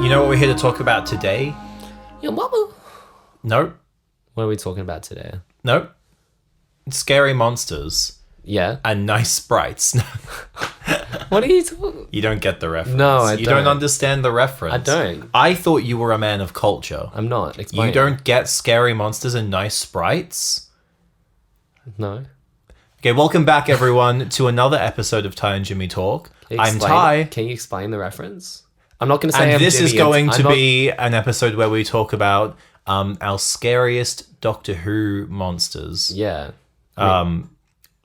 You know what we're here to talk about today? Your mama. Nope. What are we talking about today? Nope. Scary monsters Yeah. and nice sprites. What are you talking? You don't get the reference. No, I You don't. don't understand the reference. I don't. I thought you were a man of culture. I'm not. Explain. You don't get scary monsters and nice sprites? No. Okay, welcome back everyone to another episode of Ty and Jimmy Talk. I'm Ty. Can you explain the reference? I'm not going to say And I'm this is Jimmy. going I'm to not- be an episode where we talk about our scariest Doctor Who monsters. Yeah.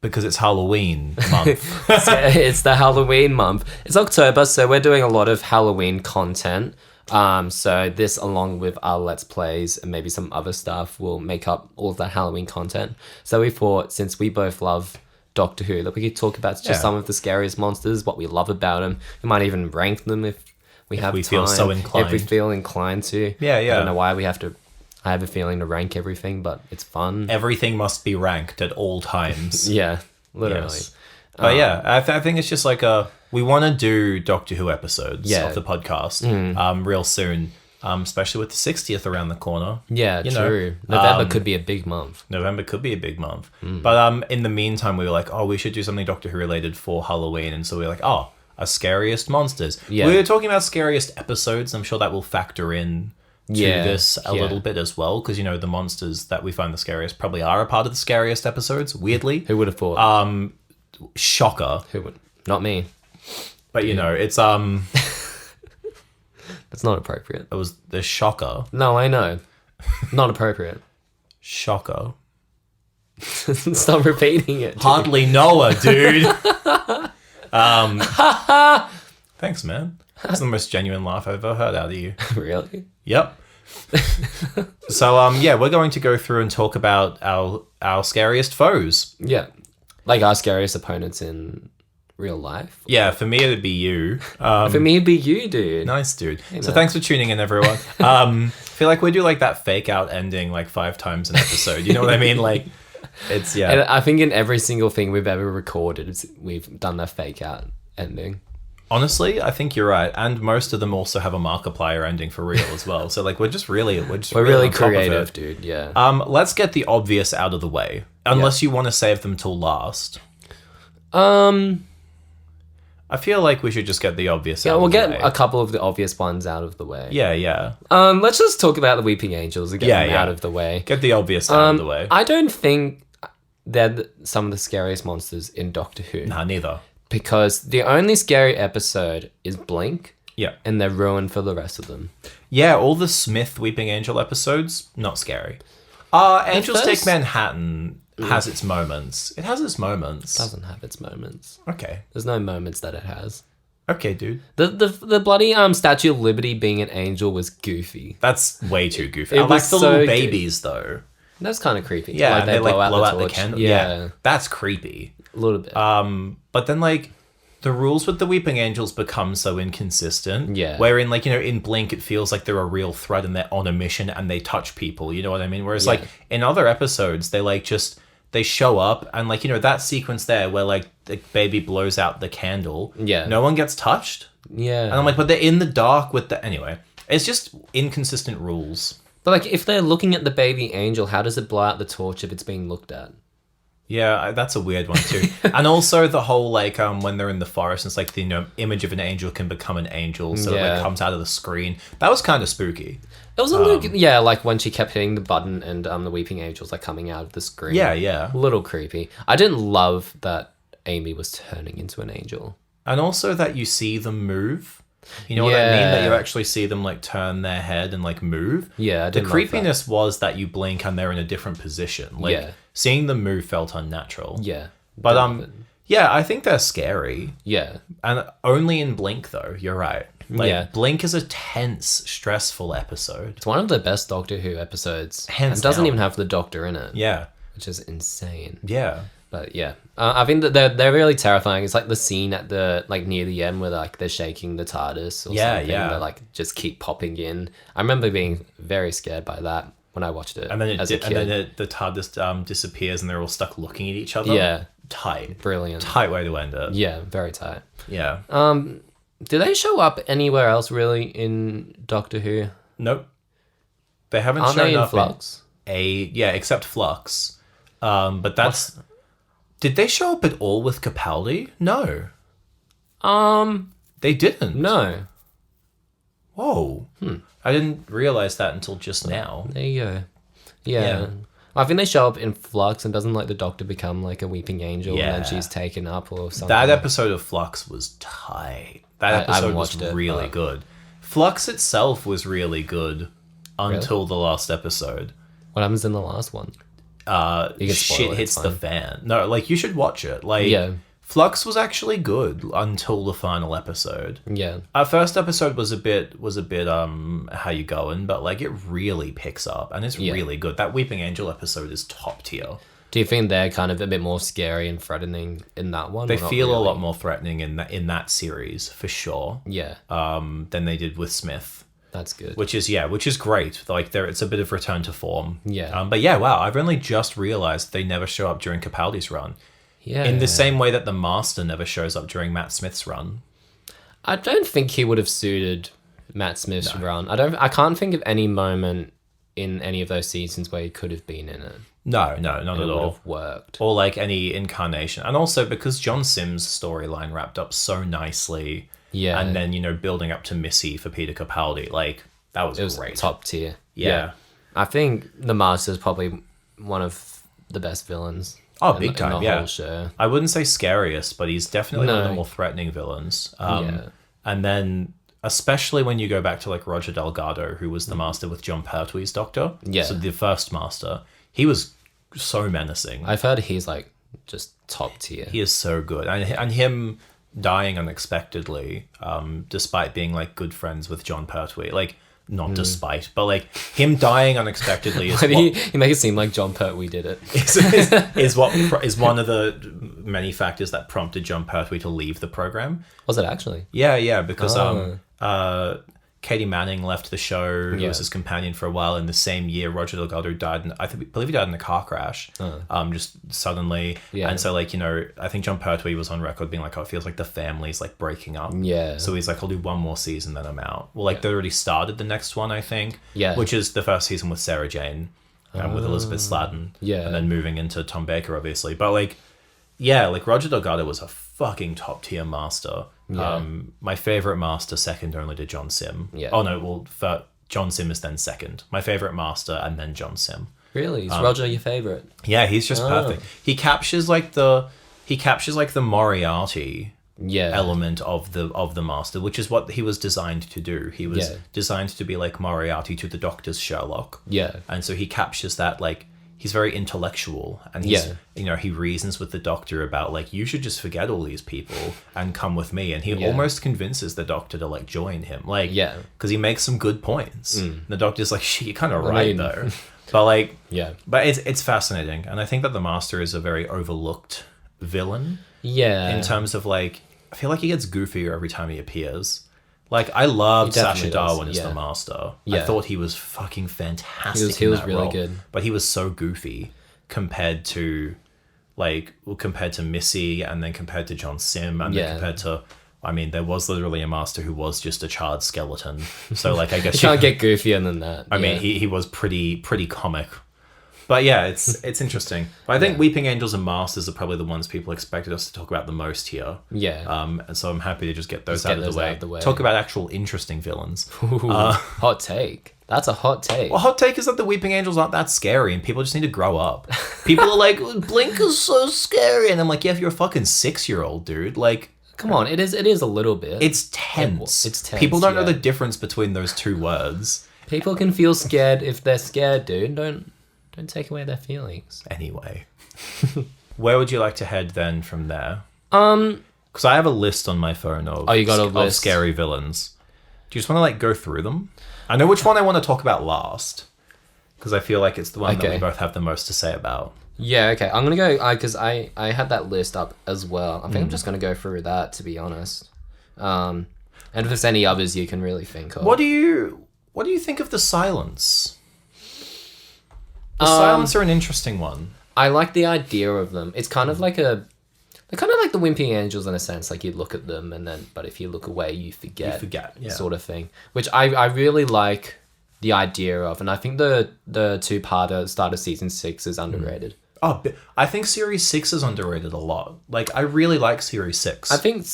Because it's Halloween month. It's the Halloween month. It's October, so we're doing a lot of Halloween content. So this, along with our Let's Plays and maybe some other stuff, will make up all of that Halloween content. So we thought, since we both love Doctor Who, that we could talk about just some of the scariest monsters, what we love about them. We might even rank them if we have we time. feel so inclined. If we feel inclined to. Yeah. I don't know why we have to. I have a feeling to rank everything, but it's fun. Everything must be ranked at all times. Yeah, literally. Yes. But I think it's just like we want to do Doctor Who episodes of the podcast real soon, especially with the 60th around the corner. Yeah, You know, true. November could be a big month. November could be a big month. But in the meantime, we were like, oh, we should do something Doctor Who related for Halloween. And so we were like, oh, our scariest monsters. Yeah. We were talking about scariest episodes. I'm sure that will factor in to this a little bit as well. Because, you know, the monsters that we find the scariest probably are a part of the scariest episodes, weirdly. Who would have thought? Shocker. Who would? Not me. But, you know, it's... That's not appropriate. It was the shocker. No, I know. Not appropriate. Shocker. Stop repeating it. Dude. Hardly Noah, dude. Thanks, man. That's the most genuine laugh I've ever heard out of you. Really? Yep. So, we're going to go through and talk about our scariest foes. Yeah. Like our scariest opponents in real life. Yeah, for me, it'd be you. For me, it'd be you, dude. Nice, dude. Hey, so man. thanks for tuning in, everyone. I feel like we do like that fake out ending like 5 times an episode. You know what I mean? Like, it's, And I think in every single thing we've ever recorded, we've done that fake out ending. Honestly, I think you're right. And most of them also have a Markiplier ending for real as well. So, like, we're really We're on really top of creative, it. dude. Yeah. Let's get the obvious out of the way. Unless you want to save them till last. I feel like we should just get the obvious out We'll of the get way. a couple of the obvious ones out of the way. Yeah. Let's just talk about the Weeping Angels and get them Yeah. out of the way. Get the obvious out of the way. I don't think they're some of the scariest monsters in Doctor Who. Nah, neither. Because the only scary episode is Blink, Yeah. and they're ruined for the rest of them. Yeah, all the Smith Weeping Angel episodes, not scary. Angels first- Take Manhattan has its moments. It has its moments. Doesn't have its moments. Okay. There's no moments that it has. Okay, dude. The bloody Statue of Liberty being an angel was goofy. That's way too goofy. It I like was the so little good. babies, though. That's kind of creepy. Yeah, like and they blow out the torch. candle. Yeah, That's creepy. a little bit. But then, like, the rules with the Weeping Angels become so inconsistent. Yeah. Wherein, like, you know, in Blink, it feels like they're a real threat and they're on a mission and they touch people. You know what I mean? Whereas, like, in other episodes, they, like, just... They show up and, like, you know, that sequence there where, like, the baby blows out the candle. Yeah. No one gets touched. Yeah. And I'm like, but they're in the dark with the... Anyway, it's just inconsistent rules. But like, if they're looking at the baby angel, how does it blow out the torch if it's being looked at? Yeah, that's a weird one too. And also the whole, like, when they're in the forest, it's like the, you know, image of an angel can become an angel, so it like comes out of the screen. That was kind of spooky. It was a little, like when she kept hitting the button and the Weeping Angels like coming out of the screen. Yeah. A little creepy. I didn't love that Amy was turning into an angel. And also that you see them move. You know what I mean? That you actually see them, like, turn their head and, like, move. Yeah, I The didn't love creepiness was that you blink and they're in a different position. Like, seeing them move felt unnatural. Yeah. But, yeah, I think they're scary. Yeah. And only in Blink, though. You're right. Like, Blink is a tense, stressful episode. It's one of the best Doctor Who episodes. Hands and doesn't down. even have the Doctor in it. Yeah. Which is insane. Yeah. But yeah, I think that they're really terrifying. It's like the scene at the like near the end where like they're shaking the TARDIS or something. Yeah. That like just keep popping in. I remember being very scared by that when I watched it. And then as a kid. the TARDIS disappears and they're all stuck looking at each other. Yeah. Tight. Brilliant. Tight way to end it. Yeah, very tight. Yeah. Do they show up anywhere else really in Doctor Who? Nope. They haven't Aren't shown they in up Flux? except Flux. But that's... Did they show up at all with Capaldi? No. They didn't. No. Whoa. I didn't realize that until just now. There you go. Yeah. I think they show up in Flux, and doesn't like the Doctor become like a weeping angel, and then she's taken up or something. That episode of Flux was tight. That episode was really good. Flux itself was really good until the last episode. What happens in the last one? Shit hits the fan. No, like, you should watch it. Like, Yeah. Flux was actually good until the final episode. Yeah. Our first episode was a bit how you going, but like, it really picks up and it's really good. That Weeping Angel episode is top tier. Do you think they're kind of a bit more scary and threatening in that one? They feel a lot more threatening in that series for sure. Yeah. Than they did with Smith. That's good. Which is great. Like, it's a bit of return to form. Yeah. But yeah, wow, I've only just realized they never show up during Capaldi's run. Yeah. In the same way that the Master never shows up during Matt Smith's run. I don't think he would have suited Matt Smith's run. I can't think of any moment in any of those seasons where he could have been in it. No, not at all. It would have worked. Or like any incarnation. And also because John Sims' storyline wrapped up so nicely. Yeah. And then, building up to Missy for Peter Capaldi, like, that was great. Top tier. Yeah. I think the Master is probably one of the best villains. Oh, big time, in the whole show. I wouldn't say scariest, but he's definitely one of the more threatening villains. And then, especially when you go back to, like, Roger Delgado, who was the Master with John Pertwee's Doctor. Yeah. So the first Master. He was so menacing. I've heard he's, like, just top tier. He is so good. And him dying unexpectedly, despite being, like, good friends with John Pertwee. Like, not despite, but like, him dying unexpectedly is he make it seem like John Pertwee did it. is one of the many factors that prompted John Pertwee to leave the program. Was it actually? Yeah, because Katie Manning left the show, who was his companion for a while. In the same year, Roger Delgado died, believe he died in a car crash, just suddenly. Yeah. And so, like, I think John Pertwee was on record being like, oh, it feels like the family's, like, breaking up. Yeah. So he's like, I'll do one more season, then I'm out. Well, like, they already started the next one, I think. Yeah. Which is the first season with Sarah Jane, with Elizabeth Sladen. Yeah. And then moving into Tom Baker, obviously. But, like, yeah, like, Roger Delgado was a fucking top tier master. Yeah. My favorite master, second only to John Sim. Yeah. Oh no, well, John Sim is then second. My favorite master, and then John Sim. Really? Is Roger your favorite? Yeah, he's just perfect. He captures like the Moriarty element of the master, which is what he was designed to do. He was designed to be like Moriarty to the Doctor's Sherlock. Yeah. And so he captures that, like, he's very intellectual, and he's he reasons with the Doctor about, like, you should just forget all these people and come with me, and he almost convinces the Doctor to, like, join him, like, because he makes some good points. The Doctor's like, shit, you're kind of right though. But like, but it's fascinating, and I think that the Master is a very overlooked villain. In terms of, like, I feel like he gets goofier every time he appears. Like, I loved Sacha Darwin as the Master. I thought he was fucking fantastic. He was really good. But he was so goofy compared to Missy, and then compared to John Sim, and then compared to, I mean, there was literally a Master who was just a charred skeleton. So, like, I guess you can't get goofier than that. I mean, he was pretty comic. But yeah, it's interesting. But I think Weeping Angels and Masters are probably the ones people expected us to talk about the most here. Yeah. And so I'm happy to just get those out of the way. Talk about actual interesting villains. Hot take. That's a hot take. Well, hot take is that the Weeping Angels aren't that scary, and people just need to grow up. People are like, Blink is so scary, and I'm like, yeah, if you're a fucking 6-year-old, dude, like, come on, it is a little bit. It's tense. It's tense. People don't know the difference between those two words. People can feel scared if they're scared, dude. Don't take away their feelings. Anyway, where would you like to head then from there? Because I have a list on my phone of of scary villains. Do you just want to, like, go through them? I know which one I want to talk about last, because I feel like it's the one that we both have the most to say about. Yeah, okay. I'm gonna go because I had that list up as well. I think I'm just gonna go through that, to be honest. And if there's any others you can really think of. What do you think of the Silence? The Silence are an interesting one. I like the idea of them. It's kind of like a They're kind of like the Wimpy Angels in a sense. Like you look at them and then, but if you look away, you forget. Yeah. Sort of thing. Which I really like the idea of, and I think the two-parter start of season 6 is underrated. Oh, I think Series 6 is underrated a lot. Like, I really like Series 6. I think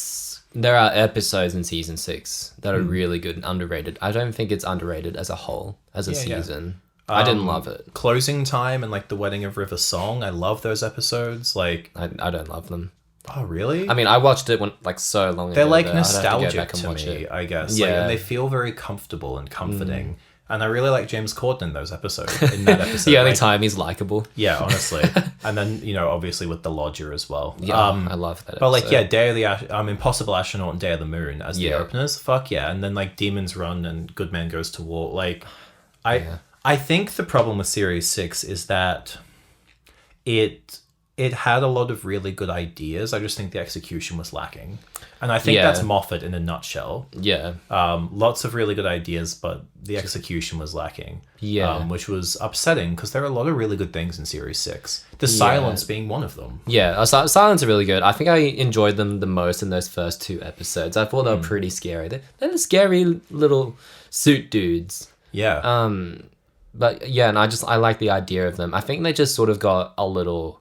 there are episodes in season 6 that are really good and underrated. I don't think it's underrated as a whole, as a season. I didn't love it. Closing Time and, like, The Wedding of River Song, I love those episodes. Like, I don't love them. Oh, really? I mean, I watched it when like so long ago. They're like that I'd have to go nostalgic back and to watch me, it. I guess. Yeah. Like, and they feel very comfortable and comforting. And I really like James Corden in those episodes. In that episode, The only like, time he's likable. yeah, honestly. And then, you know, obviously with the Lodger as well. Yeah, I love that. But like, episode. yeah, Day of the Impossible Astronaut and Day of the Moon as the Yeah. openers. Fuck yeah. And then like Demons Run and Good Man Goes to War. Like, I think the problem with Series 6 is that it had a lot of really good ideas. I just think the execution was lacking. And I think that's Moffat in a nutshell. Yeah. Lots of really good ideas, but the execution was lacking. Yeah. Which was upsetting because there are a lot of really good things in Series 6. The Silence being one of them. Yeah, Silence are really good. I think I enjoyed them the most in those first 2 episodes. I thought they were pretty scary. They're the scary little suit dudes. Yeah. But yeah, and I like the idea of them. I think they just sort of got a little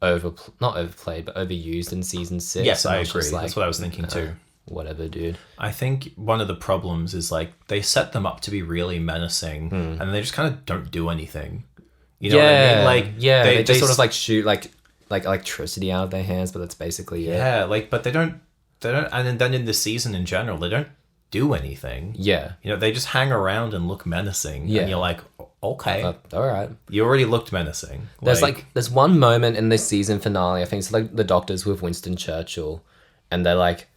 not overplayed, but overused in season 6. Yes, I was agree. just like, That's what I was thinking too. Whatever, dude. I think one of the problems is like they set them up to be really menacing and they just kind of don't do anything. You know what I mean? Like, they just sort of like shoot like electricity out of their hands, but that's basically it. Yeah, like, but they don't, and then in the season in general, they don't do anything. Yeah. You know, they just hang around and look menacing. Yeah. And you're like, okay. All right. You already looked menacing. There's one moment in this season finale, I think it's like the doctors with Winston Churchill, and they're like,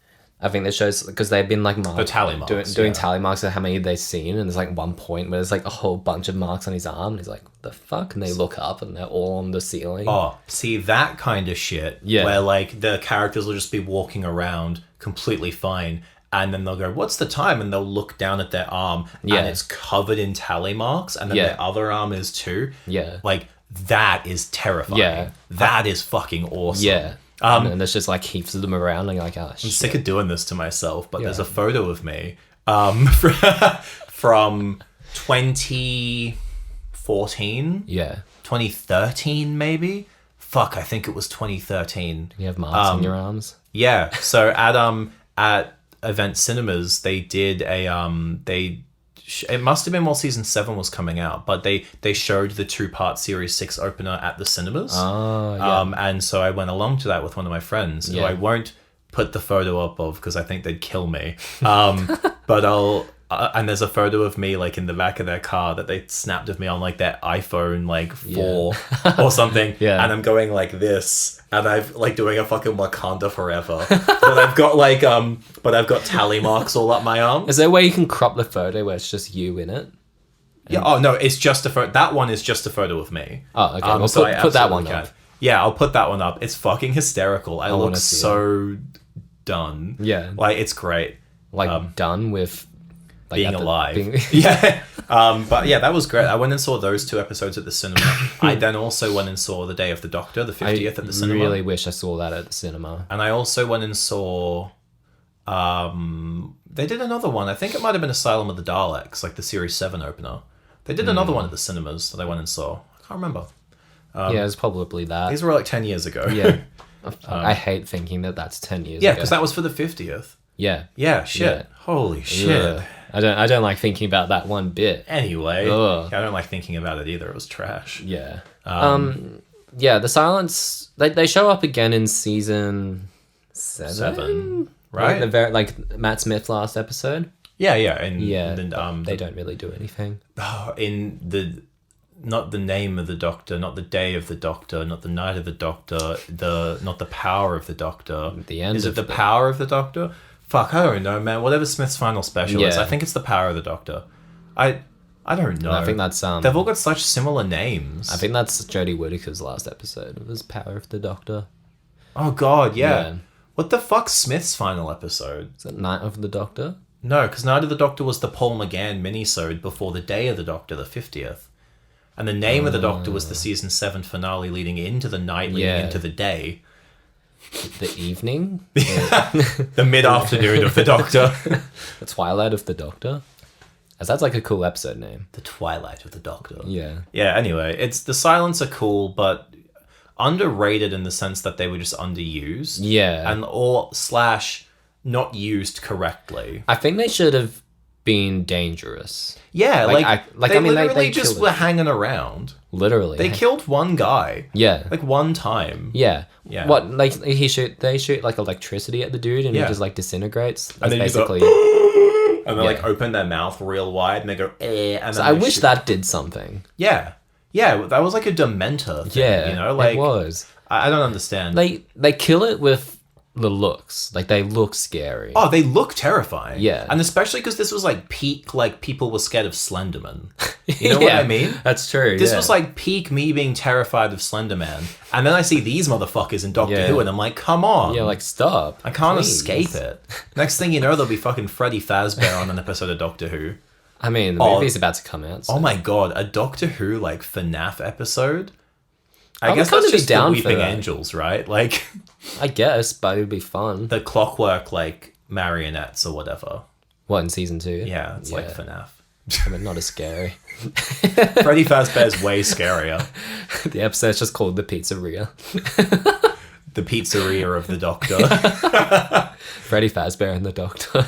I think this shows, because they've been like the tally marks, doing tally marks of how many they've seen, and there's like one point where there's like a whole bunch of marks on his arm, and he's like, the fuck? And they look up and they're all on the ceiling. Oh, see, that kind of shit, where like the characters will just be walking around completely fine, and then they'll go, what's the time? And they'll look down at their arm, and it's covered in tally marks, and then their other arm is too. Yeah. Like, that is terrifying. Yeah. That is fucking awesome. Yeah. And there's just like heaps of them around, and you're like, oh, shit. I'm sick of doing this to myself, but there's a photo of me from 2014. Yeah. 2013, maybe? Fuck, I think it was 2013. You have marks on your arms? Yeah. So at Event Cinemas, they did it must have been while season 7 was coming out, but they showed the 2-part series 6 opener at the cinemas. Oh, yeah. And so I went along to that with one of my friends, who I won't put the photo up of because I think they'd kill me. But I'll and there's a photo of me like in the back of their car that they snapped of me on like their iPhone like 4 or something. Yeah. And I'm going like this, and I've like doing a fucking Wakanda Forever. But I've got like I've got tally marks all up my arm. Is there a way you can crop the photo where it's just you in it? Yeah. Oh no, it's just a photo. That one is just a photo of me. Oh, okay. Well, So I put that one absolutely up. can. Yeah, I'll put that one up. It's fucking hysterical. I look wanna see so done. Yeah. Like, it's great. Like done with like, Being alive. being- Yeah. But yeah, that was great. I went and saw those 2 episodes at the cinema. I then also went and saw The Day of the Doctor, the 50th at the cinema. I really wish I saw that at the cinema. And I also went and saw they did another one. I think it might have been Asylum of the Daleks, like the Series 7 opener. They did another one at the cinemas that I went and saw. I can't remember. Yeah, it's probably that. These were like 10 years ago. Yeah. I hate thinking that that's 10 years Yeah, ago. because that was for the 50th. Yeah. Yeah, shit. Yeah. Holy shit. Ugh. I don't like thinking about that one bit. Anyway, Ugh. I don't like thinking about it either. It was trash. Yeah. Yeah, the Silence, they show up again in season 7? Right? Like Matt Smith's last episode. Yeah, yeah. And, Yeah. and, They don't really do anything. in the not the name of the Doctor, not the day of the Doctor, not the night of the Doctor, not the power of the Doctor. The end Is it of the the- power of the Doctor? Fuck, I don't know, man. Whatever Smith's final special is, Yeah. I think it's the power of the Doctor. I don't know. I think that's They've all got such similar names. I think that's Jodie Whittaker's last episode. It was Power of the Doctor. Oh god, yeah. Yeah. What the fuck's Smith's final episode? Is it Night of the Doctor? No, because Night of the Doctor was the Paul McGann minisode before the Day of the Doctor, the 50th. And the name of the Doctor was the season 7 finale leading into the night, leading Yeah. into the day. the evening, The mid-afternoon of the Doctor. the twilight of the Doctor. As that's like a cool episode name. The Twilight of the Doctor. Yeah. Yeah, anyway, it's the Silents are cool, but underrated in the sense that they were just underused. Yeah. And or slash not used correctly. I think they should have been dangerous. Yeah, I mean, literally they just killed were it. hanging around. Literally. They killed one guy. Yeah. Like one time. Yeah. Yeah. What, like, they shoot like electricity at the dude and Yeah. it just like disintegrates. That's And then you just basically. go, and they Yeah. like open their mouth real wide and they go, and So then I they wish shoot. that did something. Yeah. Yeah, that was like a Dementor thing, Yeah. you know? Like, it was. I don't understand. They kill it with the looks. Like, they look scary. Oh, they look terrifying. Yeah. And especially because this was like peak, like people were scared of Slenderman. You know what I mean? That's true. This yeah. was like peak me being terrified of Slenderman. And then I see these motherfuckers in Doctor Yeah. Who and I'm like, come on. Yeah, like, stop. I can't please. escape it. Next thing you know, there'll be fucking Freddy Fazbear on an episode of Doctor Who. I mean, the movie's about to come out. So. Oh my god, a Doctor Who like FNAF episode? I would guess kinda that's be just down the for Weeping that. Angels, right? Like I guess, but it would be fun. the clockwork like marionettes or whatever. What, in season 2? Yeah, it's like FNAF. I mean, not as scary. Freddy Fazbear's way scarier. The episode's just called The Pizzeria. The pizzeria of the Doctor. Freddy Fazbear and the Doctor.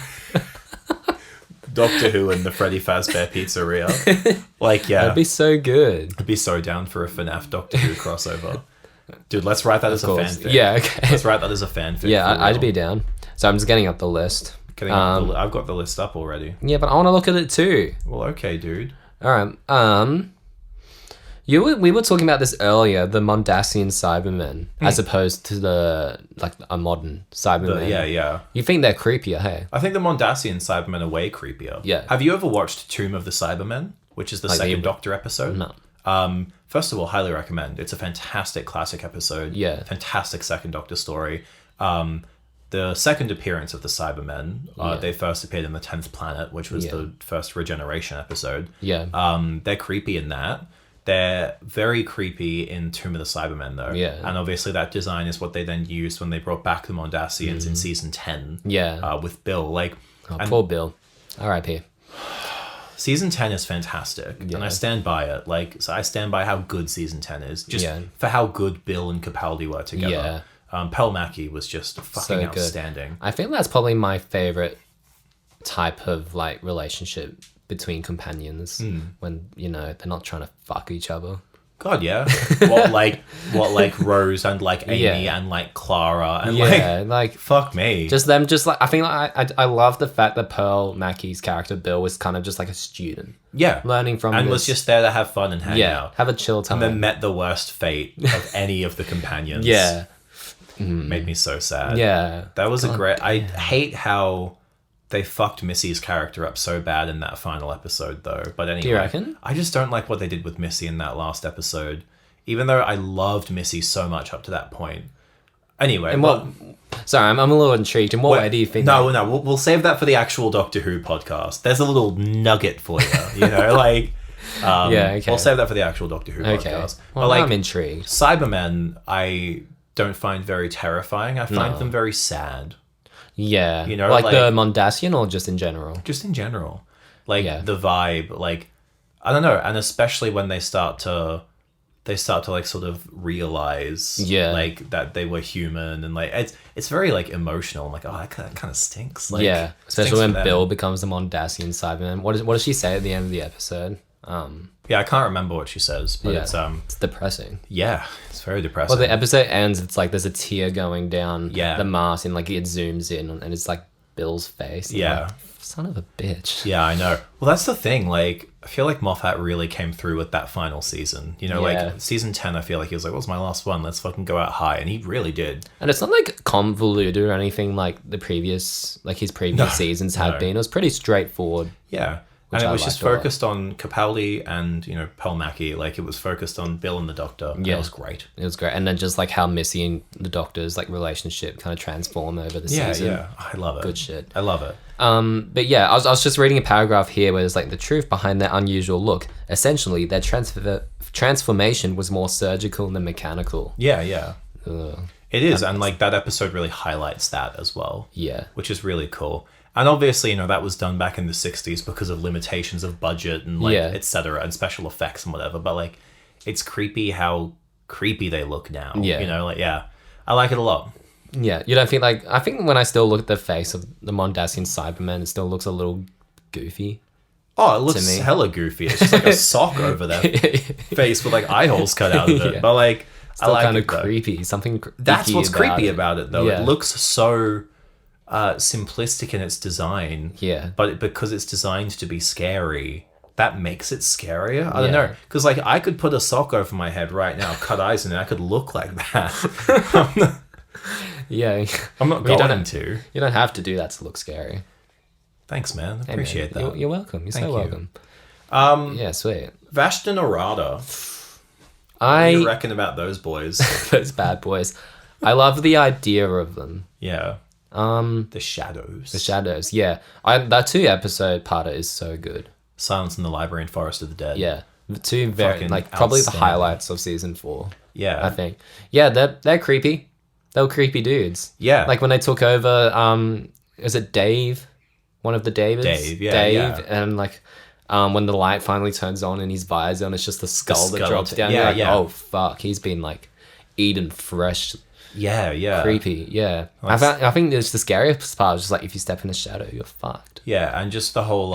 Doctor Who and the Freddy Fazbear Pizzeria. Like, yeah. That'd be so good. I'd be so down for a FNAF Doctor Who crossover. Dude, let's write that as a course. fanfic. Yeah, okay. Let's write that as a fanfic. Yeah, for I'd real. be down. So I'm just getting up the list. I've got the list up already. Yeah, but I want to look at it too. Well, okay, dude. All right. We were talking about this earlier, the Mondasian Cybermen, as opposed to a modern Cybermen. Yeah. You think they're creepier, hey? I think the Mondasian Cybermen are way creepier. Yeah. Have you ever watched Tomb of the Cybermen, which is the second Doctor episode? No. First of all, highly recommend. It's a fantastic classic episode. Yeah. Fantastic second Doctor story. The second appearance of the Cybermen, they first appeared in the 10th Planet, which was the first Regeneration episode. Yeah. They're creepy in that. They're very creepy in Tomb of the Cybermen, though. Yeah. And obviously that design is what they then used when they brought back the Mondasians in season 10. Yeah. With Bill. Like, Poor Bill. R.I.P. season 10 is fantastic, and I stand by it. Like, so I stand by how good season 10 is, just for how good Bill and Capaldi were together. Yeah. Pelmaki was just fucking outstanding. I think that's probably my favorite type of like relationship between companions when they're not trying to fuck each other. God, yeah. what like Rose and like Amy and like Clara and like fuck me. Just them, just like I think I love the fact that Pearl Mackey's character Bill was kind of just like a student. Yeah, learning from and this. was just there to have fun and hang out, have a chill time, and then met the worst fate of any of the companions. Made me so sad. Yeah, that was a great. I hate how they fucked Missy's character up so bad in that final episode, though. But anyway, do you reckon? I just don't like what they did with Missy in that last episode. Even though I loved Missy so much up to that point. Anyway, sorry, I'm a little intrigued. In what way do you think? No, we'll save that for the actual Doctor Who podcast. There's a little nugget for you, like. Okay. We'll save that for the actual Doctor Who podcast. Well, I'm intrigued. Cybermen, I don't find very terrifying. I find them very sad. Yeah, like the Mondasian, or just in general? Just in general, like the vibe, like I don't know, and especially when they start to like sort of realize, like that they were human, and like it's very like emotional. I'm like, oh, that kind of stinks. Like, especially when Bill becomes the Mondasian Cyberman. What does she say at the end of the episode? I can't remember what she says, but it's depressing. Yeah, it's very depressing. Well, the episode ends. It's like there's a tear going down the mask, and like it zooms in, and it's like Bill's face. Yeah, like, son of a bitch. Yeah, I know. Well, that's the thing. Like, I feel like Moffat really came through with that final season. Like season 10. I feel like he was like, "What's my last one? Let's fucking go out high," and he really did. And it's not like convoluted or anything like his previous seasons had been. It was pretty straightforward. Yeah. And it was just focused on Capaldi and, Pelmaki. Like, it was focused on Bill and the Doctor. Yeah. It was great. It was great. And then just, like, how Missy and the Doctor's, like, relationship kind of transform over the season. Yeah, I love it. Good shit. I love it. But, yeah, I was just reading a paragraph here where there's, like, the truth behind their unusual look. Essentially, their transformation was more surgical than mechanical. Yeah. Ugh. It is, and like that episode really highlights that as well. Yeah. Which is really cool. And obviously, that was done back in the 60s because of limitations of budget and like etc. and special effects and whatever. But like, it's creepy how creepy they look now. Yeah. I like it a lot. Yeah, you don't think like... I think when I still look at the face of the Mondasian Cyberman, it still looks a little goofy. Oh, it looks hella goofy. It's just like a sock over their face with like eye holes cut out of it. But like, Still I like kind it of though. creepy. Something That's icky what's creepy about it, though. Yeah. It looks so simplistic in its design. Yeah. But because it's designed to be scary, that makes it scarier. I don't Yeah. know. Because like I could put a sock over my head right now, cut eyes in it, I could look like that. Yeah. I'm not You going don't- to. You don't have to do that to look scary. Thanks, man. Hey, man, Appreciate that. You're welcome. You're Thank so you. welcome. Yeah, sweet. Vashta Narada. What do I you reckon about those boys? those bad boys. I love the idea of them. Yeah. The shadows. The shadows. Yeah. That 2-episode parter is so good. Silence in the Library and Forest of the Dead. Yeah. The 2 very Fucking like probably the outstanding. highlights of season 4. Yeah. I think. Yeah, they're creepy. They were creepy dudes. Yeah. Like when they took over, is it Dave? One of the Davids? Dave, yeah, Dave, yeah. and like when the light finally turns on in his visor and it's just the skull that drops skeleton. down. Yeah, You're like, yeah. oh fuck, he's been like eaten fresh, Yeah. creepy. Yeah. I think it's the scariest part is just like if you step in a shadow, you're fucked. Yeah, and just the whole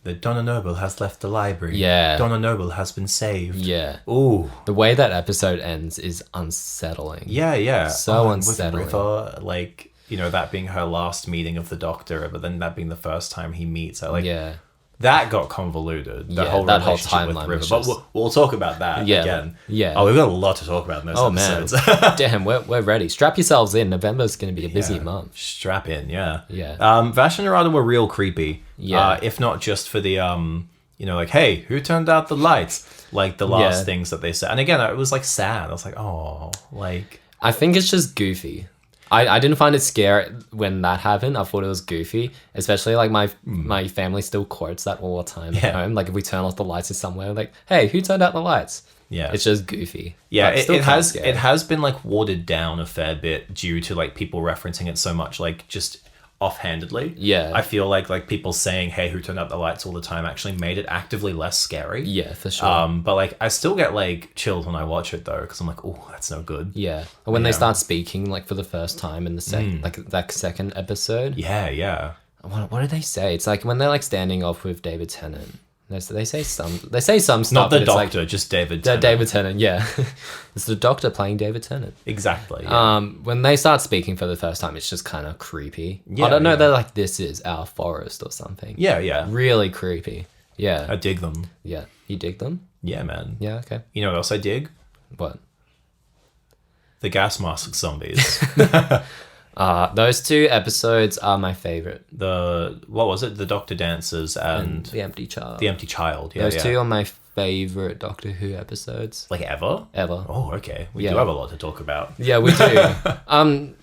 the Donna Noble has left the library. Yeah. Donna Noble has been saved. Yeah. Ooh. The way that episode ends is unsettling. Yeah. So and with unsettling. River, like, that being her last meeting of the Doctor, but then that being the first time he meets her. Like, Yeah. that got convoluted. The Yeah, whole that whole relationship with timeline River. was But just- we'll talk about that Yeah, again. yeah. Oh, we've got a lot to talk about in those Oh man. episodes. Damn, we're ready. Strap yourselves in. November's going to be a busy Yeah. month. Strap in, yeah. Yeah. Vash and Narada were real creepy. Yeah. If not just for the like, hey, who turned out the lights? Like the last Yeah. things that they said. And again, it was like sad. I was like, oh, like I think it's just goofy. I didn't find it scary when that happened. I thought it was goofy, especially like my family still quotes that all the time Yeah. at home. Like if we turn off the lights or somewhere, like, hey, who turned out the lights? Yeah. It's just goofy. yeah, But it, still it kinda has scary. it has been like watered down a fair bit due to like people referencing it so much, like just offhandedly. Yeah. I feel like people saying, hey, who turned out the lights all the time actually made it actively less scary. Yeah, for sure. But like I still get like chills when I watch it though, because I'm like, oh, that's no good. Yeah. And when they Yeah. start speaking like for the first time in the second like that second episode. Yeah. What do they say? It's like when they're like standing off with David Tennant. They say some stuff. Not the but it's like- Doctor, just David Yeah, Tennant. David Tennant, yeah. It's the Doctor playing David Tennant. Exactly. Yeah. When they start speaking for the first time, it's just kind of creepy. Yeah, I don't know, yeah. they're like, this is our forest or something. yeah. Really creepy. Yeah. I dig them. Yeah. You dig them? Yeah, man. Yeah, okay. You know what else I dig? What? The gas mask zombies. Those 2 episodes are my favorite. What was it? The Doctor Dancers and The Empty Child. the Empty Child. Yeah, Those yeah. 2 are my favorite Doctor Who episodes Like ever? ever. Oh, okay. We Yeah. do have a lot to talk about. Yeah, we do.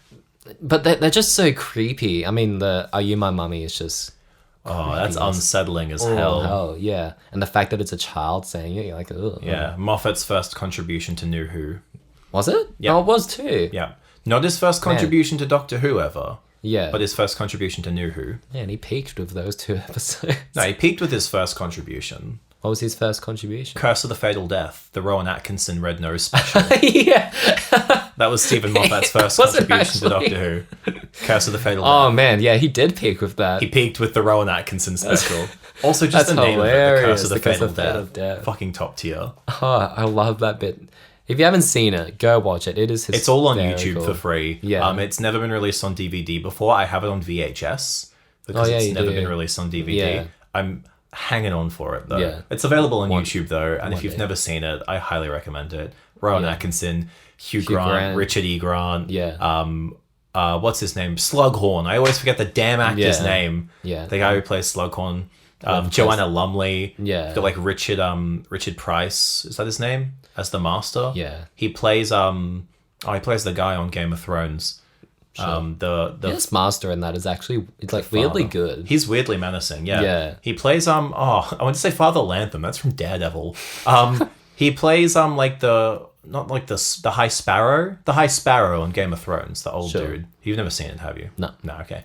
But they're just so creepy. I mean, the Are You My Mummy is just... Oh, that's creepy as- unsettling as Oh, hell. hell, yeah. And the fact that it's a child saying it, you're like, ugh. Yeah. Moffat's first contribution to New Who. Was it? Yeah. Oh, it was too. Yeah. Not his first contribution to Doctor Who ever, Yeah. but his first contribution to New Who. Man, he peaked with those 2 episodes. No, he peaked with his first contribution. What was his first contribution? Curse of the Fatal Death, the Rowan Atkinson Red Nose special. Yeah. That was Stephen Moffat's first Was it contribution to actually? Doctor Who. Curse of the Fatal Death. Oh man, yeah, he did peak with that. He peaked with the Rowan Atkinson special. Also, just That's the name of it, the hilarious, Curse of the the Curse Fatal of the Fatal Death. Death. Fucking top tier. Oh, I love that bit. If you haven't seen it, go watch it. It is hysterical. It's all on YouTube for free. Yeah. It's never been released on DVD before. I have it on VHS because Oh, yeah, it's you never do. been released on DVD. Yeah. I'm hanging on for it though. Yeah. It's available on YouTube though, and if one you've day. never seen it, I highly recommend it. Rowan Yeah. Atkinson, Hugh Grant, Grant. Richard E. Grant. Yeah. What's his name? Slughorn. I always forget the damn actor's Yeah. name. Yeah. The guy who plays Slughorn. Joanna Lumley. Yeah. You've got like Richard Price. Is that his name? As the Master. Yeah. He plays he plays the guy on Game of Thrones. The Yes, Master in that is actually it's like weirdly good. He's weirdly menacing. Yeah. Yeah. He plays I want to say Father Lantham. That's from Daredevil. He plays like the not like the High Sparrow, on Game of Thrones, the old Sure. dude. You've never seen it, have you? No. Okay.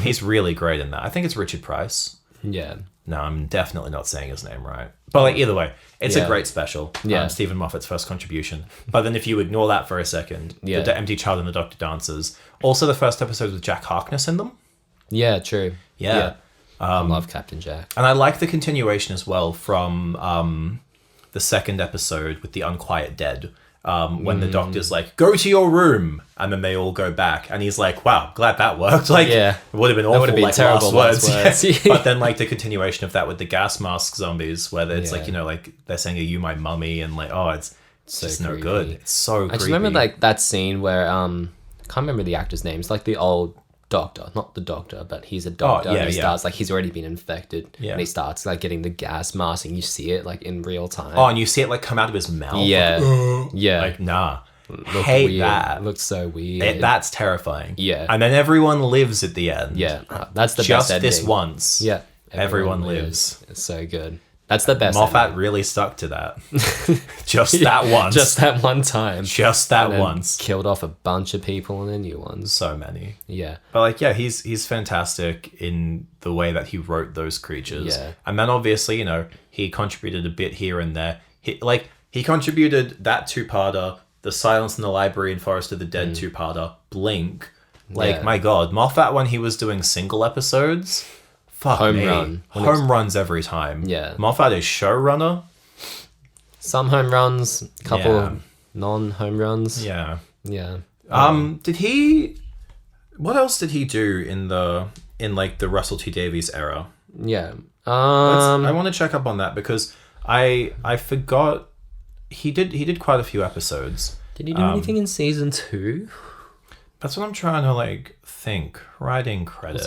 He's really great in that. I think it's Richard Price. Yeah. No, I'm definitely not saying his name right. But like either way, it's a Yeah. great special. Yeah. Stephen Moffat's first contribution. But then if you ignore that for a second, Yeah. the Empty Child and the Doctor Dancers. Also the first episode with Jack Harkness in them. Yeah, true. Yeah. I love Captain Jack. And I like the continuation as well from the second episode with the Unquiet Dead. When the doctor's like, go to your room, and then they all go back, and he's like, wow, glad that worked. Like, Yeah. it would have been awful, would've been like terrible last last words. words. But then like the continuation of that with the gas mask zombies, where it's like, Yeah. you know, like they're saying, are you my mummy? And like, oh, it's So just no creepy. good. It's so creepy. I just remember like that scene where I can't remember the actor's name. It's like the old doctor, not the doctor, but he's a doctor. yeah, and he yeah. starts like he's already been infected. Yeah. And he starts like getting the gas mask, and you see it like in real time. Oh, and you see it like come out of his mouth. yeah, Like, yeah. like nah. Looked Hate weird. that. Looks so weird. That's terrifying. Yeah. And then everyone lives at the end. yeah, that's the Just best ending. this once. Yeah, Everyone lives. It's so good. That's the best. Moffat ending. really stuck to that. Just that once. Just that one time. Just that And then once. Killed off a bunch of people and then new ones. So many. Yeah. But like, yeah, he's fantastic in the way that he wrote those creatures. Yeah. And then obviously, you know, he contributed a bit here and there. He contributed that two-parter, The Silence in the Library and Forest of the Dead two-parter, Blink. Like, Yeah. my God, Moffat, when he was doing single episodes, fuck Home me. run. Home runs every time. Yeah. Moffat is showrunner. Some home runs, couple Yeah. non-home runs. Yeah. Yeah. Did he? What else did he do in like the Russell T Davies era? Yeah. I want to check up on that because I forgot he did quite a few episodes. Did he do anything in season 2? That's what I'm trying to like think. Writing credits.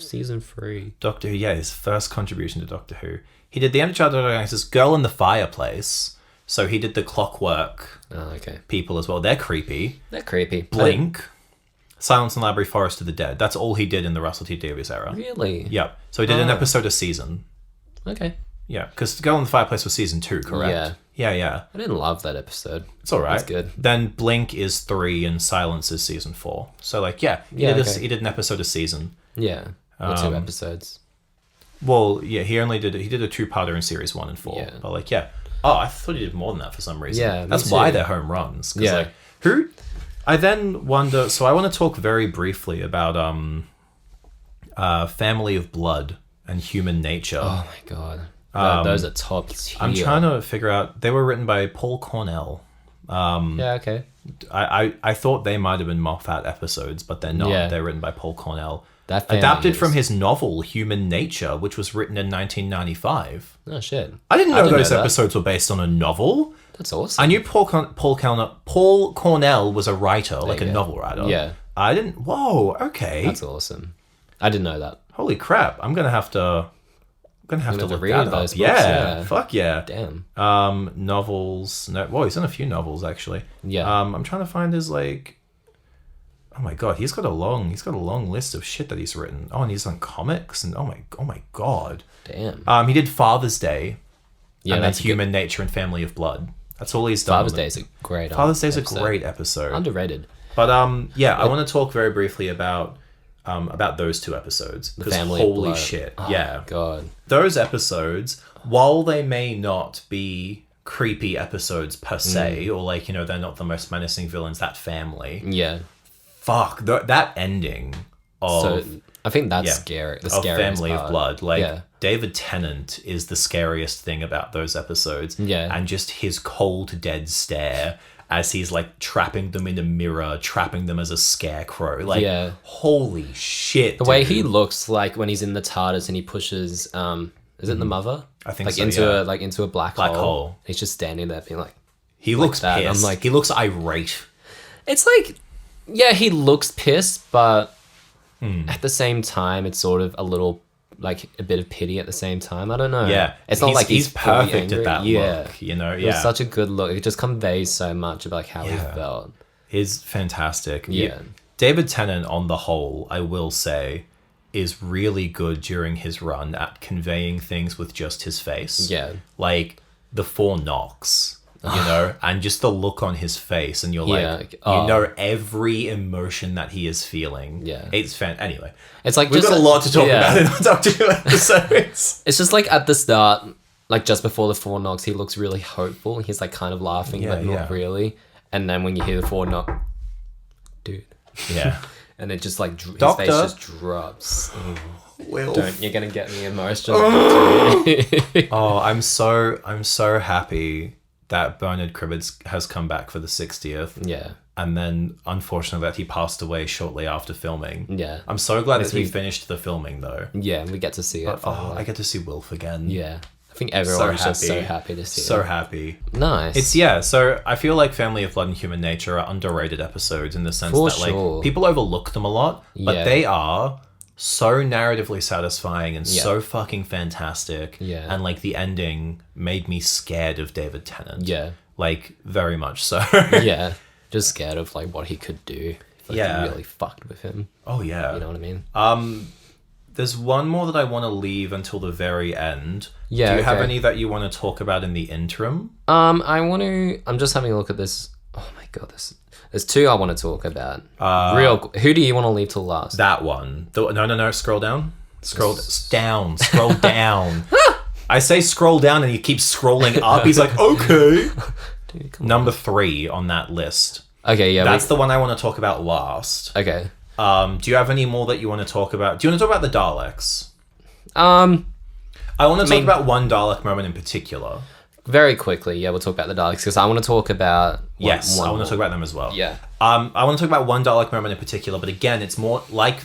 Season 3. Doctor Who. Yeah, his first contribution to Doctor Who. He did the End of Childhood Gangsters, Girl in the Fireplace. So he did the Clockwork Oh, okay. people as well. They're creepy. They're creepy. Blink. Silence in the Library, Forest of the Dead. That's all he did in the Russell T Davies era. Really? Yep. So he did an episode a season. Okay. Yeah, because Girl in the Fireplace was season 2, correct? Yeah. I didn't love that episode. It's all right. It's good. Then Blink is 3 and Silence is season 4. So like, yeah, he did an episode a season. Yeah. Or 2 episodes. Well, yeah, he did a 2-parter in series 1 and 4. Yeah. But like, yeah. Oh, I thought he did more than that for some reason. Yeah, me that's why too. they're home runs. 'Cause, Yeah. like, who? I then wonder. So I want to talk very briefly about Family of Blood and Human Nature. Oh my god. Those are top tier. I'm trying to figure out. They were written by Paul Cornell. Yeah, okay. I thought they might have been Moffat episodes, but they're not. Yeah. They're written by Paul Cornell. That family Adapted is- from his novel Human Nature, which was written in 1995. Oh shit. I didn't know didn't those know that. episodes were based on a novel. That's awesome. I knew Paul Cornell was a writer, like a you go. novel writer. Yeah. I didn't. Whoa. Okay. That's awesome. I didn't know that. Holy crap! I'm gonna have to have to look read that those up. books, Yeah. yeah. Fuck yeah. Damn. Novels. No. Whoa, he's done a few novels actually. Yeah. I'm trying to find his like. Oh my god, he's got a long list of shit that he's written. Oh, and he's done comics and oh my god. Damn. He did Father's Day. Yeah, and then that's a Human Nature and Family of Blood. That's all he's done. Father's Day is a great Father's Day is a episode. great episode. Underrated. But yeah, I want to talk very briefly about those 2 episodes because Family of holy Blood. shit, Oh, yeah, God. those episodes, while they may not be creepy episodes per se, or like they're not the most menacing villains. That family, Yeah. fuck that ending of So I think that's yeah, scary. The of scariest Family part. of Blood, like Yeah. David Tennant is the scariest thing about those episodes. Yeah. And just his cold, dead stare as he's like trapping them in a mirror, trapping them as a scarecrow. Like, Yeah. holy shit. The way he looks like when he's in the TARDIS and he pushes, is it the mother? I think like so, into yeah. into a black hole. He's just standing there being like, he looks that. I'm pissed. like- He looks irate. it's like, yeah, he looks pissed, but Hmm. at the same time, it's sort of a little like a bit of pity at the same time. I don't know. Yeah. it's not like he's fully perfect angry. at that Yeah. look. It was Yeah. such a good look. It just conveys so much about like how he Yeah. felt. Is fantastic. Yeah. David Tennant, on the whole, I will say, is really good during his run at conveying things with just his face. Yeah. Like the 4 knocks. and just the look on his face, and you're like, every emotion that he is feeling. Yeah. It's anyway. It's like we've got a lot to talk about in our Doctor Who episodes. It's just like at the start, like just before the 4 knocks, he looks really hopeful. He's like kind of laughing, but not really. And then when you hear the 4 knock, dude. Yeah. And it just like his Doctor. face just drops. You're gonna get me emotional. Oh, I'm so happy that Bernard Cribbins has come back for the 60th. Yeah. And then, unfortunately, that he passed away shortly after filming. Yeah. I'm so glad that he finished the filming, though. Yeah, we get to see it. I get to see Wilf again. Yeah. I think everyone was just so happy to see it. So happy. Nice. So I feel like Family of Blood and Human Nature are underrated episodes in the sense that like people overlook them a lot, but they are so narratively satisfying and so fucking fantastic. Yeah. And like the ending made me scared of David Tennant. Yeah. Like very much so. Yeah. Just scared of like what he could do. If he really fucked with him. Oh yeah. You know what I mean? There's one more that I want to leave until the very end. Yeah. Do you have any that you want to talk about in the interim? I'm just having a look at this. Oh my god, there's 2 I want to talk about. Who do you want to leave till last? That one. No, scroll down. Scroll down. I say scroll down and he keeps scrolling up. He's like, okay. Dude, Number 3 on that list. Okay, yeah. That's the one I want to talk about last. Okay. Do you have any more that you want to talk about? Do you want to talk about the Daleks? I want to talk about one Dalek moment in particular. Very quickly, we'll talk about the Daleks because I want to talk about... I want to talk about them as well. Yeah. I want to talk about one Dalek moment in particular, but again, it's more like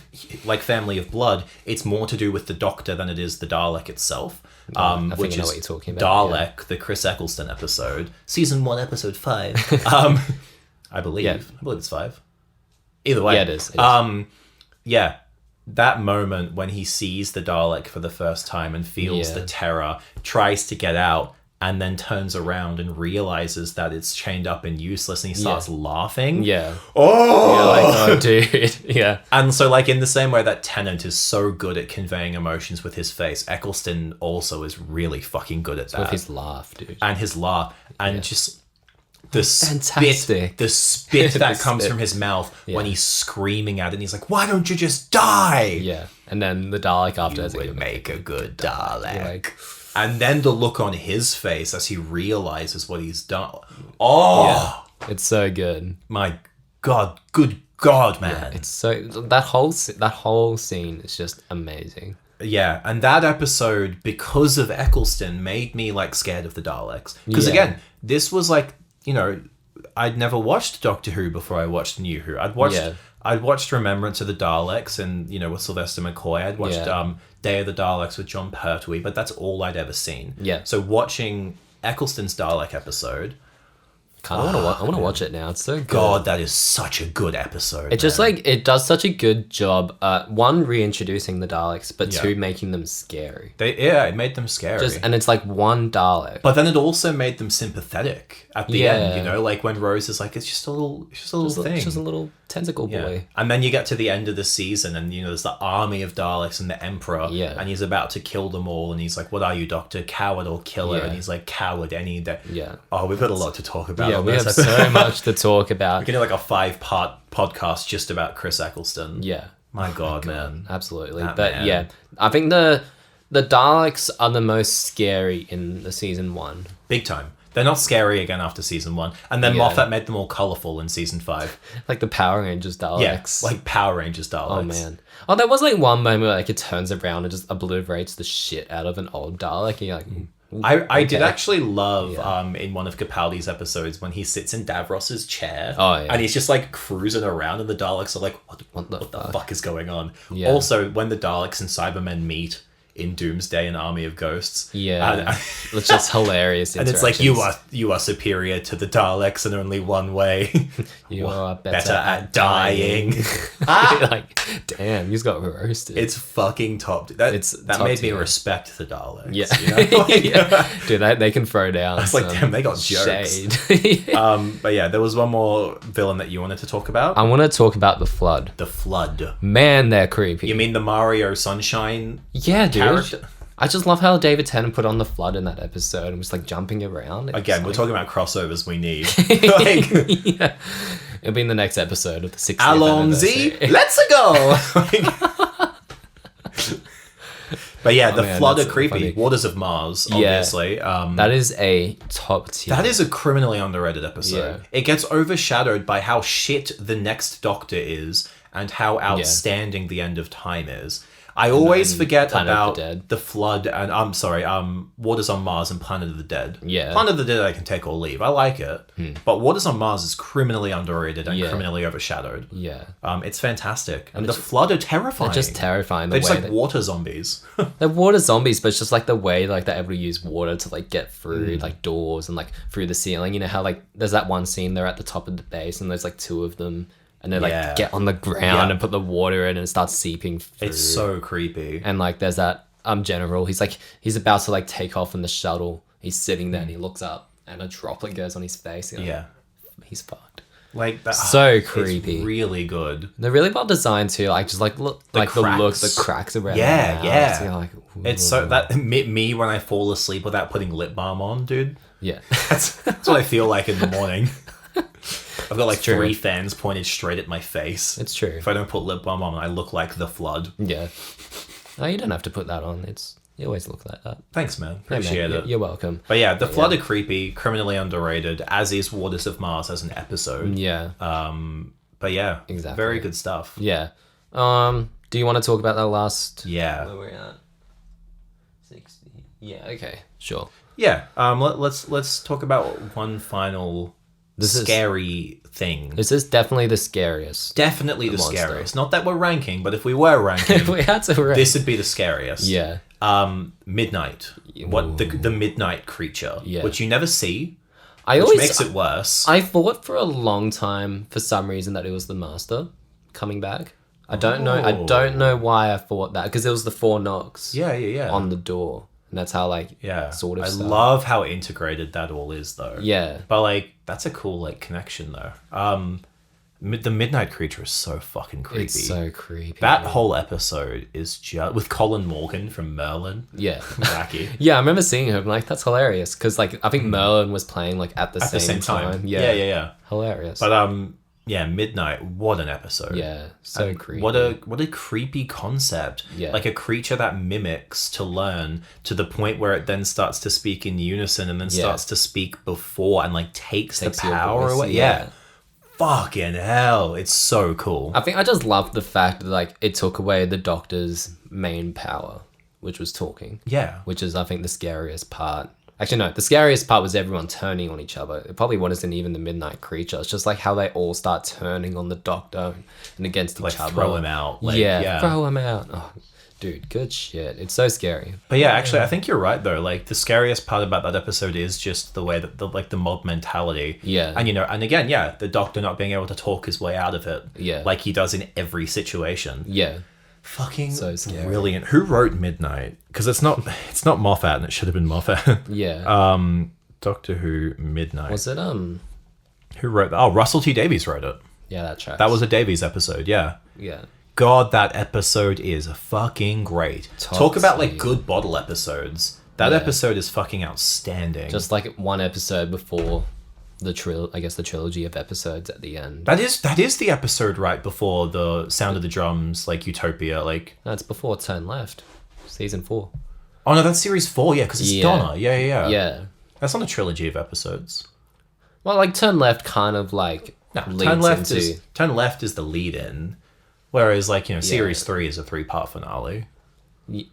Family of Blood, it's more to do with the Doctor than it is the Dalek itself. I think which I know is what you're talking about. Dalek, the Chris Eccleston episode. Season 1, episode 5. I believe. Yeah. I believe it's 5. Either way. Yeah, it is. Yeah. That moment when he sees the Dalek for the first time and feels the terror, tries to get out, and then turns around and realizes that it's chained up and useless, and he starts laughing. Yeah. Oh! You're like, oh, dude. Yeah. And so, like, in the same way that Tennant is so good at conveying emotions with his face, Eccleston also is really fucking good at that. With his laugh, dude. And his laugh. And just the Fantastic. spit that comes from his mouth when he's screaming at it, and he's like, why don't you just die? Yeah. And then the Dalek after... You would make a good Dalek. Like... And then the look on his face as he realizes what he's done. Oh! Yeah. It's so good. My God. Good God, man. Yeah, it's so... That whole scene is just amazing. Yeah, and that episode, because of Eccleston, made me, like, scared of the Daleks. Because, again, this was, like, I'd never watched Doctor Who before I watched New Who. I'd watched Remembrance of the Daleks and, with Sylvester McCoy. I'd watched Day of the Daleks with John Pertwee, but that's all I'd ever seen. Yeah. So watching Eccleston's Dalek episode... I want to watch it now. It's so good. God, that is such a good episode. It just it does such a good job. One, reintroducing the Daleks, but two, making them scary. It made them scary. And it's like one Dalek. But then it also made them sympathetic at the end. Like when Rose is like, it's just a little thing. It's just a little tentacle boy. And then you get to the end of the season, and there's the army of Daleks and the Emperor, and he's about to kill them all, and he's like, "What are you, Doctor? Coward or killer?" And he's like, "Coward any day." Yeah. Oh, we've got a lot to talk about. Yeah, we have so much to talk about. We can do like a 5-part podcast just about Chris Eccleston. Yeah. My God, man. Absolutely. That but man. yeah, I think the Daleks are the most scary in the season 1. Big time. They're not scary again after season 1. And then Moffat made them all colourful in season 5. Like the Power Rangers Daleks. Yeah, like Power Rangers Daleks. Oh, man. Oh, there was like one moment where like it turns around and just obliterates the shit out of an old Dalek. And you're like... I did actually love in one of Capaldi's episodes when he sits in Davros's chair and he's just like cruising around and the Daleks are like, what the fuck is going on? Yeah. Also, when the Daleks and Cybermen meet in Doomsday and Army of Ghosts. Yeah. It's just hilarious. And it's like, you are superior to the Daleks in only one way. You are better at dying. Like, damn, he's got roasted. It's fucking top. That made me respect the Daleks. Yeah. Dude, they can throw down. I was like, damn, they got jokes. But yeah, there was one more villain that you wanted to talk about. I want to talk about the Flood. The Flood. Man, they're creepy. You mean the Mario Sunshine? Yeah, dude. Character? I just love how David Tennant put on the flood in that episode and was like jumping around. Again, we're talking about crossovers we need. Like, yeah. It'll be in the next episode of the 60th Alonzi, anniversary. let's go! But yeah, the flood are creepy. funny. Waters of Mars, obviously. That is a top tier. That is a criminally underrated episode. Yeah. It gets overshadowed by how shit the next Doctor is and how outstanding the End of Time is. I always forget Planet of about the Dead. the flood and Waters on Mars and Planet of the Dead. Yeah. Planet of the Dead I can take or leave. I like it. But Waters on Mars is criminally underrated and criminally overshadowed. Yeah. It's fantastic. And the flood are terrifying. They're just terrifying. They're just way like water zombies. they're water zombies, but it's just like the way like they're able to use water to like get through like doors and like through the ceiling. You know how like there's that one scene they're at the top of the base and there's like two of them and they like get on the ground and put the water in and it starts seeping through. It's so creepy. And like there's that general. He's about to like take off in the shuttle. He's sitting there and he looks up and a droplet goes on his face. You know? Yeah. He's fucked. Like that. So creepy. It's really good. They're really well designed too. Like just like look The like cracks. the cracks around. Yeah, the yeah. mouth. You're like, It's so that me when I fall asleep without putting lip balm on, dude. yeah. That's what I feel like in the morning. I've got like true. 3 fans pointed straight at my face. It's true. If I don't put lip balm on, I look like the flood. Yeah. No, you don't have to put that on. You always look like that. Thanks, man. Hey, Appreciate man, it. You're welcome. But yeah, the flood are creepy, criminally underrated, as is Waters of Mars as an episode. Yeah. But yeah, Exactly. very good stuff. Yeah. Do you want to talk about that last? Yeah. Where we're at? 60. Yeah. Okay. Sure. Yeah. Let's talk about one final scary thing. This is definitely the scariest. Definitely the monster. scariest. Not that we're ranking, but if we were ranking, If we had to rank. this would be the scariest. Yeah. Midnight. What the midnight creature, Yeah. which you never see, I which makes it worse. I thought for a long time, for some reason, that it was the Master coming back. I don't know. I don't know why I thought that because it was the 4 knocks. Yeah. On the door, and that's how like sort of. I started. love how integrated that all is, though. Yeah. But like that's a cool like connection, though. The midnight creature is so fucking creepy. It's so creepy. That whole episode is just with Colin Morgan from Merlin. Yeah. Wacky. Yeah, I remember seeing him. Like that's hilarious because like I think Merlin was playing like at the same time. Yeah. Hilarious. But yeah, Midnight. What an episode. Yeah, so And creepy. What a creepy concept. Yeah. Like a creature that mimics to learn to the point where it then starts to speak in unison and then starts to speak before and like takes the your power voice, away. yeah. Fucking hell. It's so cool. I think I just loved the fact that like it took away the Doctor's main power, which was talking. Yeah. Which is I think the scariest part. Actually, no, the scariest part was everyone turning on each other. It probably wasn't even the midnight creature. It's just like how they all start turning on the Doctor and against Like each other. throw him out. Like, yeah, throw him out. Oh, dude, good shit. It's so scary. But yeah, actually, I think you're right though. Like the scariest part about that episode is just the way that the mob mentality. Yeah. And and again, the Doctor not being able to talk his way out of it. Yeah. Like he does in every situation. Yeah. Fucking So scary. brilliant. Who wrote Midnight? Because it's not Moffat, and it should have been Moffat. Yeah. Doctor Who Midnight. Was it Who wrote that? Oh, Russell T Davies wrote it. Yeah, that tracks. That was a Davies episode. Yeah. Yeah. God, that episode is fucking great. Top Talk about like tier. good bottle episodes. That episode is fucking outstanding. Just like one episode before the trilogy of episodes at the end. That is the episode right before the Sound of the Drums, like Utopia, like. That's before Turn Left, season 4. Oh no, that's series 4. Yeah, because it's Yeah. Donna. Yeah. Yeah. That's not a trilogy of episodes. Well, like Turn Left kind of like No, leads Turn Left is the lead-in, whereas like series 3 is a 3-part finale. Wait,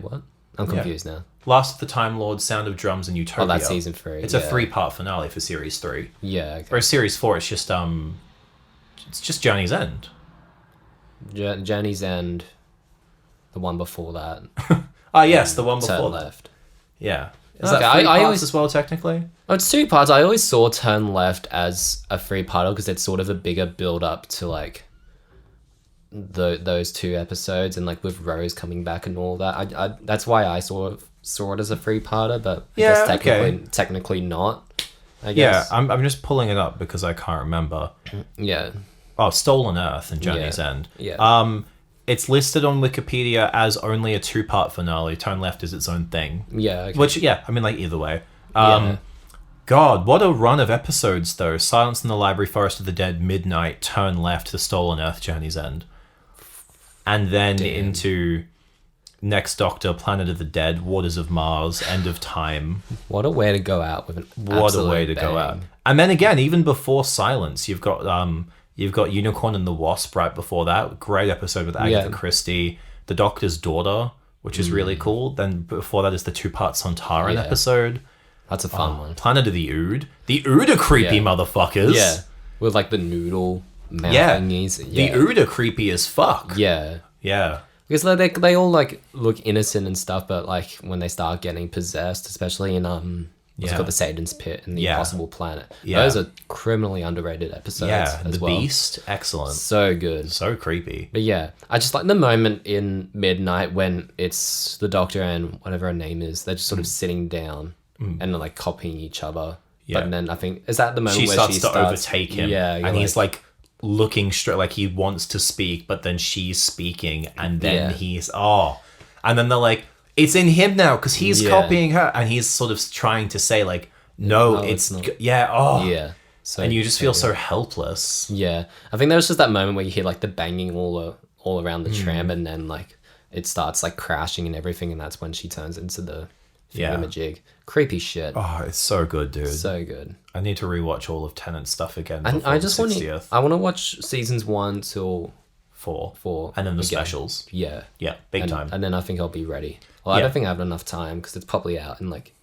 what? I'm confused now. Last of the Time Lord, Sound of Drums, and Utopia. Oh, that's season 3. It's a 3-part finale for series 3. Yeah. Okay. Whereas series 4, it's just Journey's End. Journey's End. The one before that. Ah, yes, the one before Turn that. Left. Yeah. Is Okay, that 3 I parts always- as well, technically? Oh, it's 2 parts. I always saw Turn Left as a 3-parter because it's sort of a bigger build-up to like those 2 episodes and like with Rose coming back and all that. I that's why I saw it as a 3-parter, but I guess technically not. I guess. Yeah, I'm just pulling it up because I can't remember. Yeah. Oh, Stolen Earth and Journey's End. Yeah. it's listed on Wikipedia as only a 2-part finale. Turn Left is its own thing. Yeah. Okay. Which, yeah, I mean, like, either way. Yeah. God, what a run of episodes, though. Silence in the Library, Forest of the Dead, Midnight, Turn Left, The Stolen Earth, Journey's End. And then into Next Doctor, Planet of the Dead, Waters of Mars, End of Time. What a way to go out with an What a way to go out. And then again, even before Silence, you've got Unicorn and the Wasp right before that. Great episode with Agatha Christie. The Doctor's Daughter, which is really cool. Then before that is the 2-part Sontaran episode. That's a fun one. Planet of the Ood. The Ood are creepy motherfuckers. Yeah. With like the noodle mouth thingies. The Ood are creepy as fuck. Yeah. Yeah. Because like, they all like look innocent and stuff, but like when they start getting possessed, especially in what's it called, the Satan's Pit and the Impossible Planet. Yeah. Those are criminally underrated episodes. Yeah. as The well. Beast, excellent. So good. So creepy. But yeah, I just like the moment in Midnight when it's the Doctor and whatever her name is, they're just sort of sitting down and they're like copying each other. Yeah. But then I think, is that the moment She where starts she to starts overtake him. Yeah. And he's like looking straight, like he wants to speak, but then she's speaking, and then he's and then they're like, it's in him now because he's copying her, and he's sort of trying to say like, no, it's not. yeah. So, And you just feel so helpless. Yeah, I think there was just that moment where you hear like the banging all around the tram, and then like it starts like crashing and everything, and that's when she turns into the thingamajig. Creepy shit. Oh, it's so good, dude. So good. I need to rewatch all of Tennant's stuff again. And I just want 60th. I want to watch seasons 1 till 4, and then the specials. Yeah, big time. And then I think I'll be ready. Well, I don't think I have enough time because it's probably out in like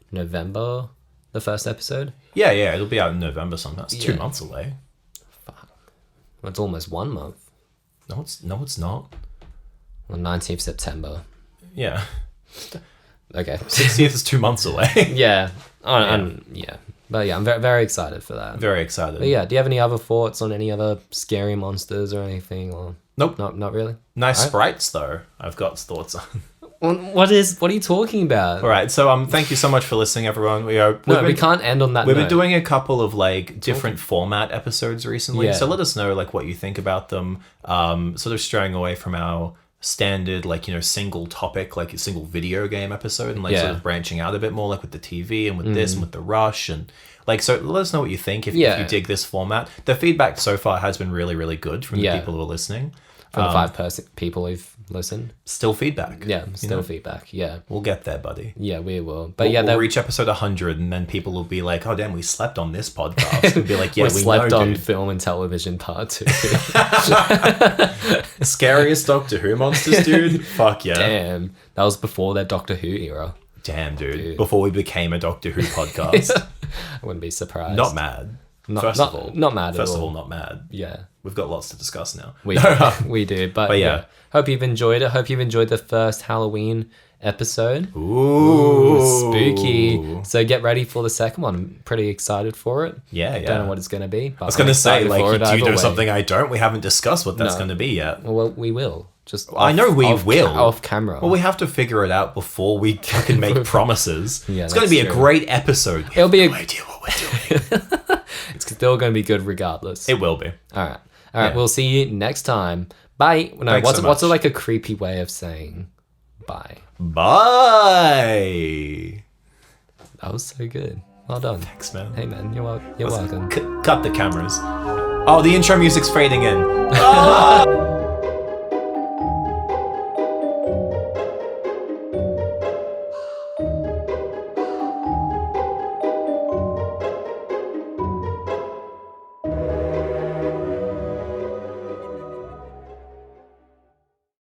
November, the first episode. Yeah, it'll be out in November sometime. It's 2 months away. Fuck. Well, it's almost 1 month. No, it's not. On 19th September. Yeah. Okay. 60th is 2 months away. Yeah. But yeah, I'm very, very excited for that. Very excited. But yeah, do you have any other thoughts on any other scary monsters or anything? Or Nope. Not really. Nice sprites though. I've got thoughts on. What are you talking about? All right. So thank you so much for listening, everyone. We can't end on that. We've been doing a couple of like different format episodes recently. Yeah. So let us know like what you think about them. Sort of straying away from our standard like, you know, single topic, like a single video game episode, and like sort of branching out a bit more like with the TV and with this and with the Rush, and like, so let us know what you think if you dig this format. The feedback so far has been really, really good from the people who are listening. From the 5 people who've listened. Still feedback. Yeah, still feedback. Yeah. We'll get there, buddy. Yeah, we will. But we'll reach episode 100, and then people will be like, oh, damn, we slept on this podcast. We'll be like, yeah, we slept know, on dude. film and television part 2. Scariest Doctor Who monsters, dude. Fuck yeah. Damn. That was before that Doctor Who era. Damn, dude. Before we became a Doctor Who podcast. I wouldn't be surprised. Not mad. First of all, not mad at all. First of all, not mad. Yeah. We've got lots to discuss now. We do. But yeah. Hope you've enjoyed it. Hope you've enjoyed the first Halloween episode. Ooh. Spooky. So get ready for the second one. I'm pretty excited for it. Yeah. Don't know what it's going to be. But I was going to say, like, do you know something I don't? We haven't discussed what that's going to be yet. Well, we will. I know we will. Off camera. Well, we have to figure it out before we can make promises. Yeah, it's going to be a great episode. It'll be no idea what we're doing. It's still going to be good regardless. It will be. All right. We'll see you next time. Bye. No, what's like a creepy way of saying bye? Bye. That was so good. Well done. Thanks, man. Hey, man. You're welcome. Cut the cameras. Oh, the intro music's fading in. Ah!